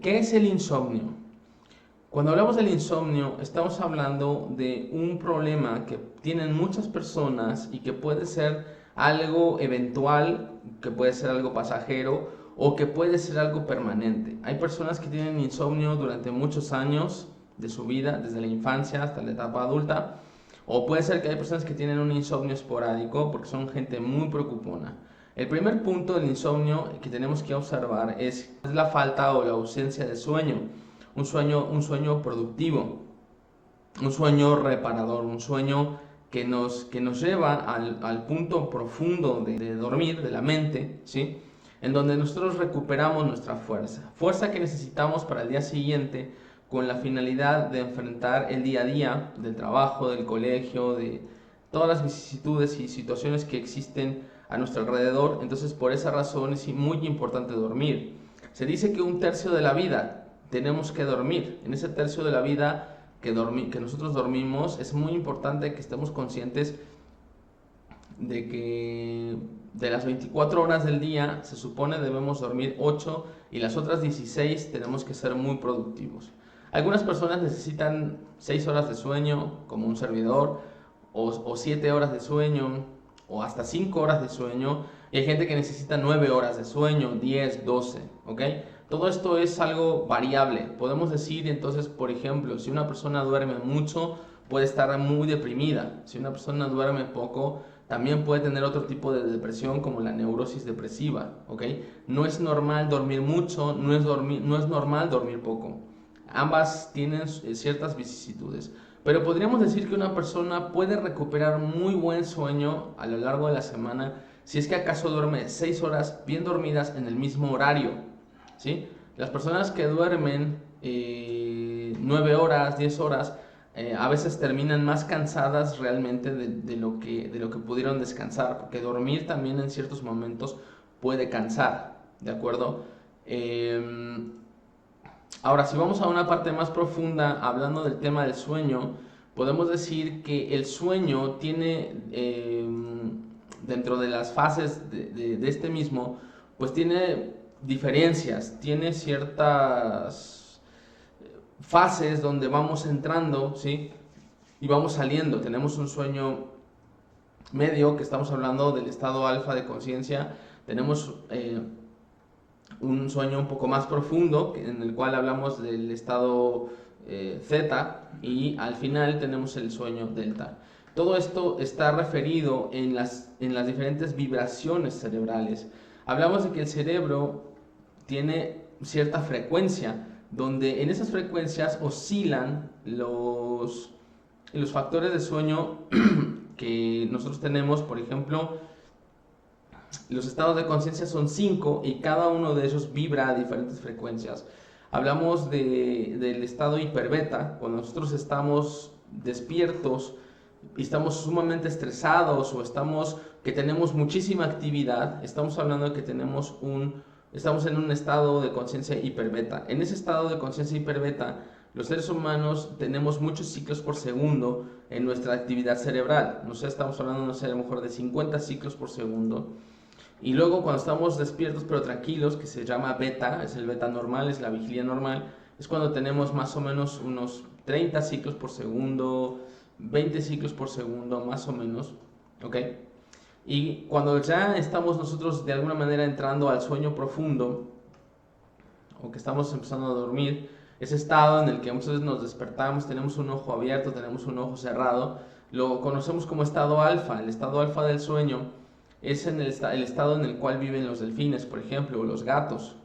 ¿Qué es el insomnio? Cuando hablamos del insomnio, estamos hablando de un problema que tienen muchas personas y que puede ser algo eventual, que puede ser algo pasajero o que puede ser algo permanente. Hay personas que tienen insomnio durante muchos años de su vida, desde la infancia hasta la etapa adulta, o puede ser que hay personas que tienen un insomnio esporádico porque son gente muy preocupona. El primer punto del insomnio que tenemos que observar es la falta o la ausencia de sueño. Un sueño productivo, un sueño reparador, un sueño que nos lleva al punto profundo de dormir, de la mente, ¿sí? En donde nosotros recuperamos nuestra fuerza que necesitamos para el día siguiente con la finalidad de enfrentar el día a día del trabajo, del colegio, de todas las vicisitudes y situaciones que existen a nuestro alrededor. Entonces, por esa razón es muy importante dormir. Se dice que un tercio de la vida tenemos que dormir. En ese tercio de la vida que nosotros dormimos, es muy importante que estemos conscientes de que de las 24 horas del día se supone debemos dormir 8 y las otras 16 tenemos que ser muy productivos. Algunas personas necesitan 6 horas de sueño, como un servidor, o 7 horas de sueño, o hasta 5 horas de sueño, y hay gente que necesita 9 horas de sueño, 10, 12, ¿ok? Todo esto es algo variable. Podemos decir entonces, por ejemplo, si una persona duerme mucho, puede estar muy deprimida. Si una persona duerme poco, también puede tener otro tipo de depresión como la neurosis depresiva, ¿ok? No es normal dormir mucho, no es normal dormir poco. Ambas tienen ciertas vicisitudes. Pero podríamos decir que una persona puede recuperar muy buen sueño a lo largo de la semana si es que acaso duerme 6 horas bien dormidas en el mismo horario, ¿sí? Las personas que duermen 9 horas, 10 horas, a veces terminan más cansadas realmente de lo que pudieron descansar, porque dormir también en ciertos momentos puede cansar, ¿de acuerdo? Eh, Ahora, si vamos a una parte más profunda, hablando del tema del sueño, podemos decir que el sueño tiene, dentro de las fases de este mismo, pues tiene diferencias, tiene ciertas fases donde vamos entrando, ¿sí? Y vamos saliendo. Tenemos un sueño medio, que estamos hablando del estado alfa de conciencia. Tenemos un sueño un poco más profundo, en el cual hablamos del estado zeta, y al final tenemos el sueño delta. Todo esto está referido en las diferentes vibraciones cerebrales. Hablamos de que el cerebro tiene cierta frecuencia, donde en esas frecuencias oscilan los factores de sueño que nosotros tenemos. Por ejemplo, los estados de conciencia son 5 y cada uno de ellos vibra a diferentes frecuencias. Hablamos del estado hiperbeta, cuando nosotros estamos despiertos y estamos sumamente estresados, o que tenemos muchísima actividad. Estamos hablando de que estamos en un estado de conciencia hiperbeta. En ese estado de conciencia hiperbeta, los seres humanos tenemos muchos ciclos por segundo en nuestra actividad cerebral. No sé, estamos hablando, no sé, a lo mejor de 50 ciclos por segundo. Y luego, cuando estamos despiertos pero tranquilos, que se llama beta, es el beta normal, es la vigilia normal, es cuando tenemos más o menos unos 30 ciclos por segundo, 20 ciclos por segundo, más o menos, ¿ok? Y cuando ya estamos nosotros de alguna manera entrando al sueño profundo, o que estamos empezando a dormir, ese estado en el que muchas veces nos despertamos, tenemos un ojo abierto, tenemos un ojo cerrado, lo conocemos como estado alfa. El estado alfa del sueño es el estado en el cual viven los delfines, por ejemplo, o los gatos,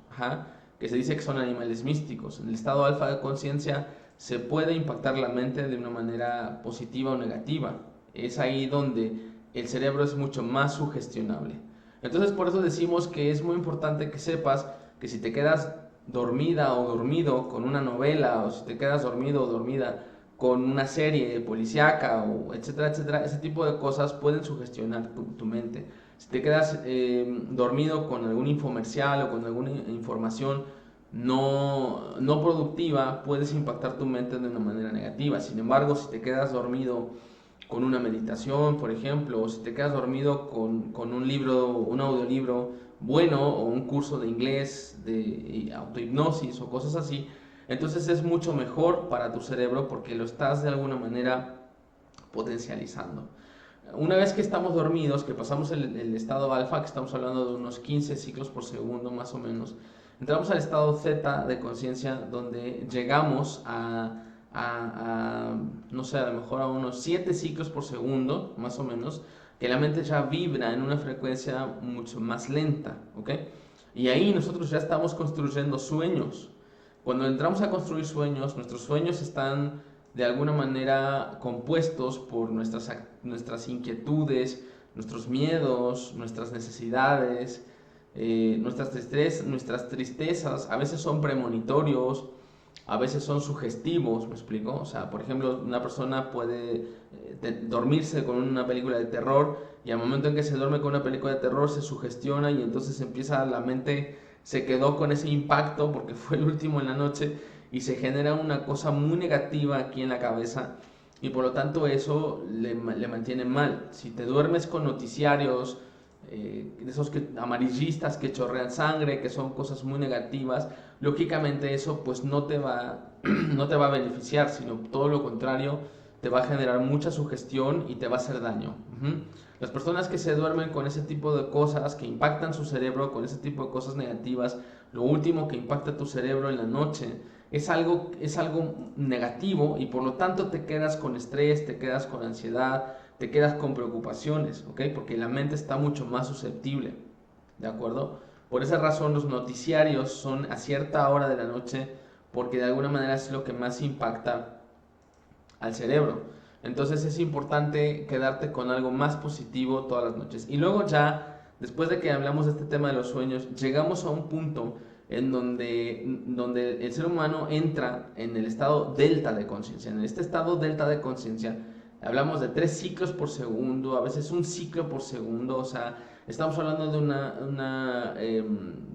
que se dice que son animales místicos. En el estado alfa de conciencia se puede impactar la mente de una manera positiva o negativa. Es ahí donde el cerebro es mucho más sugestionable. Entonces, por eso decimos que es muy importante que sepas que si te quedas dormida o dormido con una novela, o si te quedas dormido o dormida con una serie policíaca, o etcétera, etcétera, ese tipo de cosas pueden sugestionar tu mente. Si te quedas dormido con algún infomercial o con alguna información no productiva, puedes impactar tu mente de una manera negativa. Sin embargo, si te quedas dormido con una meditación, por ejemplo, o si te quedas dormido con un libro, un audiolibro, bueno o un curso de inglés, de autohipnosis o cosas así, entonces es mucho mejor para tu cerebro porque lo estás de alguna manera potencializando. Una vez que estamos dormidos, que pasamos el estado alfa, que estamos hablando de unos 15 ciclos por segundo más o menos, entramos al estado zeta de conciencia donde llegamos no sé, a lo mejor a unos 7 ciclos por segundo más o menos, que la mente ya vibra en una frecuencia mucho más lenta, ¿ok? Y ahí nosotros ya estamos construyendo sueños. Cuando entramos a construir sueños, nuestros sueños están de alguna manera compuestos por nuestras inquietudes, nuestros miedos, nuestras necesidades, nuestras tristezas. A veces son premonitorios, a veces son sugestivos, ¿me explico? O sea, por ejemplo, una persona puede dormirse con una película de terror y al momento en que se duerme con una película de terror se sugestiona y entonces empieza la mente, se quedó con ese impacto porque fue el último en la noche y se genera una cosa muy negativa aquí en la cabeza y por lo tanto eso le mantiene mal. Si te duermes con noticiarios, de esos amarillistas que chorrean sangre, que son cosas muy negativas, lógicamente eso pues no te va a beneficiar, sino todo lo contrario, te va a generar mucha sugestión y te va a hacer daño. Las personas que se duermen con ese tipo de cosas, que impactan su cerebro, con ese tipo de cosas negativas, lo último que impacta tu cerebro en la noche es algo negativo y por lo tanto te quedas con estrés, te quedas con ansiedad, te quedas con preocupaciones, ¿ok? Porque la mente está mucho más susceptible, ¿de acuerdo? Por esa razón los noticiarios son a cierta hora de la noche porque de alguna manera es lo que más impacta al cerebro. Entonces es importante quedarte con algo más positivo todas las noches. Y luego ya, después de que hablamos de este tema de los sueños, llegamos a un punto en donde el ser humano entra en el estado delta de conciencia. En este estado delta de conciencia hablamos de 3 ciclos por segundo, a veces un ciclo por segundo, o sea, estamos hablando de una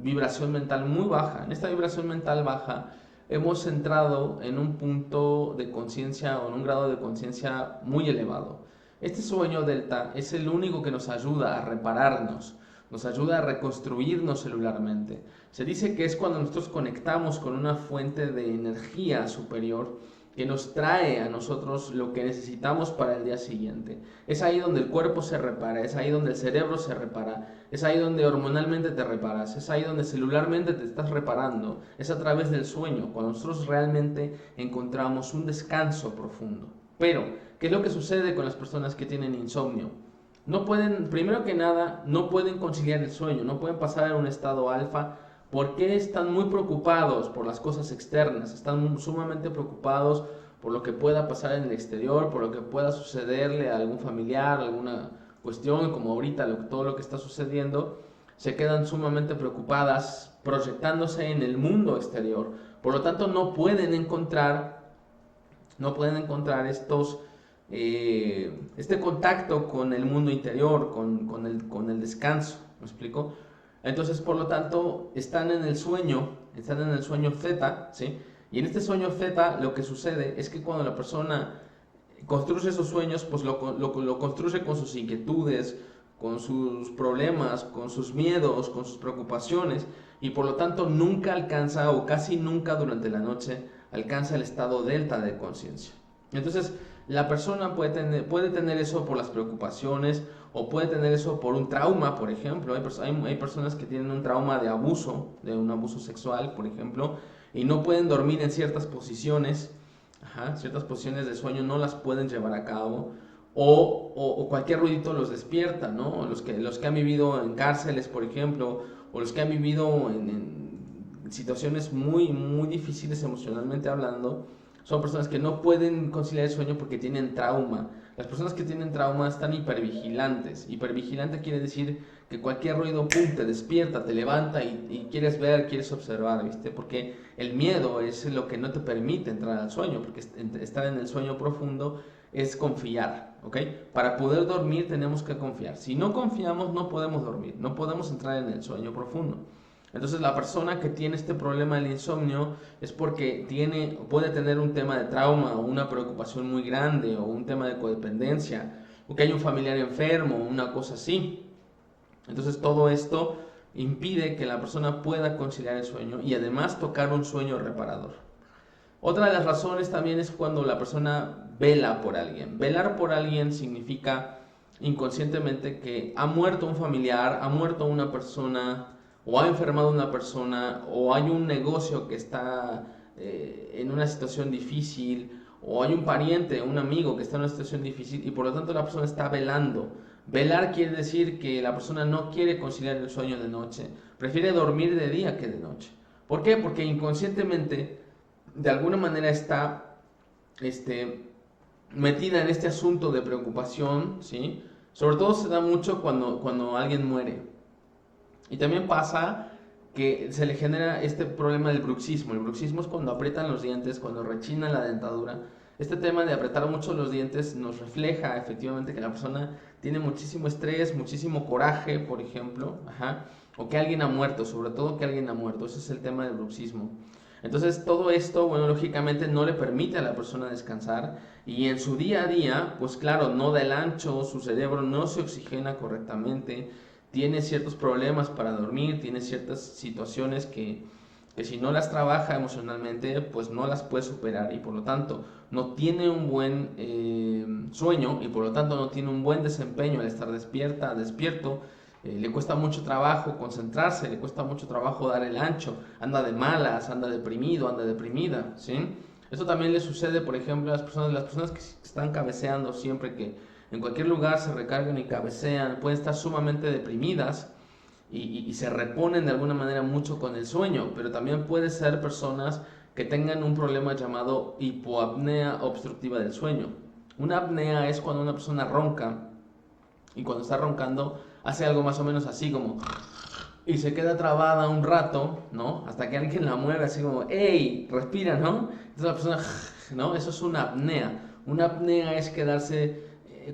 vibración mental muy baja. En esta vibración mental baja hemos entrado en un punto de conciencia o en un grado de conciencia muy elevado. Este sueño delta es el único que nos ayuda a repararnos, nos ayuda a reconstruirnos celularmente. Se dice que es cuando nosotros conectamos con una fuente de energía superior que nos trae a nosotros lo que necesitamos para el día siguiente. Es ahí donde el cuerpo se repara, es ahí donde el cerebro se repara, es ahí donde hormonalmente te reparas, es ahí donde celularmente te estás reparando, es a través del sueño, cuando nosotros realmente encontramos un descanso profundo. Pero, ¿qué es lo que sucede con las personas que tienen insomnio? No pueden, primero que nada, no pueden conciliar el sueño, no pueden pasar a un estado alfa porque están muy preocupados por las cosas externas, están sumamente preocupados por lo que pueda pasar en el exterior, por lo que pueda sucederle a algún familiar, alguna cuestión, como ahorita todo lo que está sucediendo, se quedan sumamente preocupadas proyectándose en el mundo exterior. Por lo tanto, no pueden encontrar este contacto con el mundo interior, con el descanso, ¿me explico? Entonces, por lo tanto, están en el sueño Z, ¿sí? Y en este sueño Z lo que sucede es que cuando la persona construye esos sueños, pues lo construye con sus inquietudes, con sus problemas, con sus miedos, con sus preocupaciones, y por lo tanto nunca alcanza, o casi nunca durante la noche, alcanza el estado delta de conciencia. Entonces, la persona puede tener eso por las preocupaciones o puede tener eso por un trauma, por ejemplo. Hay personas que tienen un trauma de abuso, de un abuso sexual, por ejemplo, y no pueden dormir en ciertas posiciones. Ciertas posiciones de sueño no las pueden llevar a cabo. O cualquier ruidito los despierta, ¿no? Los que han vivido en cárceles, por ejemplo, o los que han vivido en situaciones muy, muy difíciles emocionalmente hablando, son personas que no pueden conciliar el sueño porque tienen trauma. Las personas que tienen trauma están hipervigilantes. Hipervigilante quiere decir que cualquier ruido, pum, te despierta, te levanta y quieres ver, quieres observar, ¿viste? Porque el miedo es lo que no te permite entrar al sueño, porque estar en el sueño profundo es confiar, ¿ok? Para poder dormir tenemos que confiar. Si no confiamos, no podemos dormir, no podemos entrar en el sueño profundo. Entonces la persona que tiene este problema del insomnio es porque puede tener un tema de trauma o una preocupación muy grande o un tema de codependencia o que hay un familiar enfermo o una cosa así. Entonces todo esto impide que la persona pueda conciliar el sueño y además tocar un sueño reparador. Otra de las razones también es cuando la persona vela por alguien. Velar por alguien significa inconscientemente que ha muerto un familiar, ha muerto una persona, o ha enfermado una persona, o hay un negocio que está en una situación difícil, o hay un pariente, un amigo que está en una situación difícil y por lo tanto la persona está velando. Velar quiere decir que la persona no quiere conciliar el sueño de noche, prefiere dormir de día que de noche. ¿Por qué? Porque inconscientemente de alguna manera está metida en este asunto de preocupación, ¿sí? Sobre todo se da mucho cuando alguien muere. Y también pasa que se le genera este problema del bruxismo. El bruxismo es cuando aprietan los dientes, cuando rechinan la dentadura. Este tema de apretar mucho los dientes nos refleja efectivamente que la persona tiene muchísimo estrés, muchísimo coraje, por ejemplo, o que alguien ha muerto, sobre todo que alguien ha muerto. Ese es el tema del bruxismo. Entonces todo esto, bueno, lógicamente no le permite a la persona descansar y en su día a día, pues claro, no da el ancho, su cerebro no se oxigena correctamente, tiene ciertos problemas para dormir, tiene ciertas situaciones que si no las trabaja emocionalmente, pues no las puede superar y por lo tanto no tiene un buen sueño y por lo tanto no tiene un buen desempeño al estar despierto. Le cuesta mucho trabajo concentrarse, le cuesta mucho trabajo dar el ancho, anda de malas, anda deprimido, anda deprimida, ¿sí? Esto también le sucede, por ejemplo, a las personas que están cabeceando siempre, que en cualquier lugar se recargan y cabecean, pueden estar sumamente deprimidas y se reponen de alguna manera mucho con el sueño, pero también puede ser personas que tengan un problema llamado hipoapnea obstructiva del sueño. Una apnea es cuando una persona ronca y cuando está roncando hace algo más o menos así como y se queda trabada un rato, ¿no? Hasta que alguien la mueve así como, ¡ey! Respira, ¿no? Entonces la persona, ¿no? Eso es una apnea. Una apnea es quedarse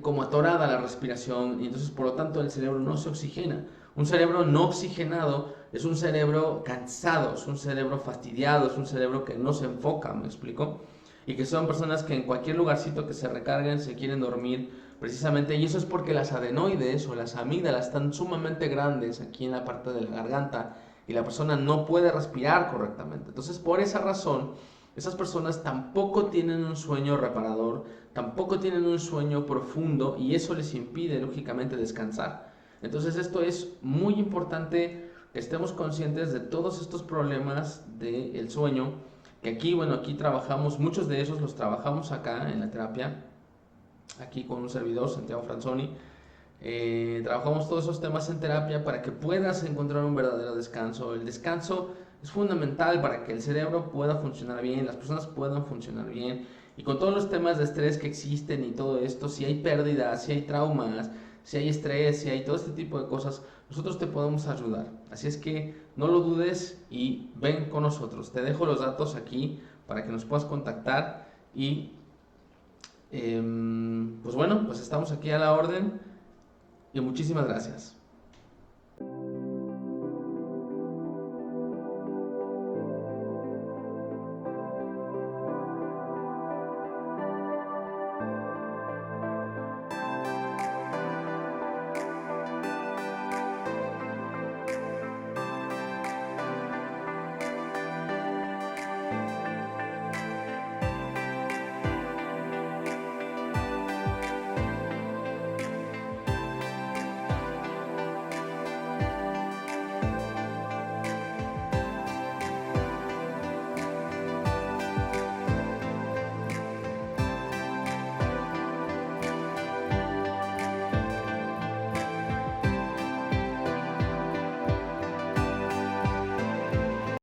como atorada la respiración y entonces por lo tanto el cerebro no se oxigena. Un cerebro no oxigenado es un cerebro cansado, es un cerebro fastidiado, es un cerebro que no se enfoca, ¿me explico? Y que son personas que en cualquier lugarcito que se recarguen se quieren dormir precisamente, y eso es porque las adenoides o las amígdalas están sumamente grandes aquí en la parte de la garganta y la persona no puede respirar correctamente. Entonces, por esa razón, esas personas tampoco tienen un sueño reparador, tampoco tienen un sueño profundo y eso les impide, lógicamente, descansar. Entonces, esto es muy importante que estemos conscientes de todos estos problemas del sueño, que aquí, bueno, aquí trabajamos, muchos de esos los trabajamos acá en la terapia, aquí con un servidor, Santiago Franzoni. Trabajamos todos esos temas en terapia para que puedas encontrar un verdadero descanso. El descanso es fundamental para que el cerebro pueda funcionar bien, las personas puedan funcionar bien. Y con todos los temas de estrés que existen y todo esto, si hay pérdidas, si hay traumas, si hay estrés, si hay todo este tipo de cosas, nosotros te podemos ayudar. Así es que no lo dudes y ven con nosotros. Te dejo los datos aquí para que nos puedas contactar y pues bueno, pues estamos aquí a la orden y muchísimas gracias.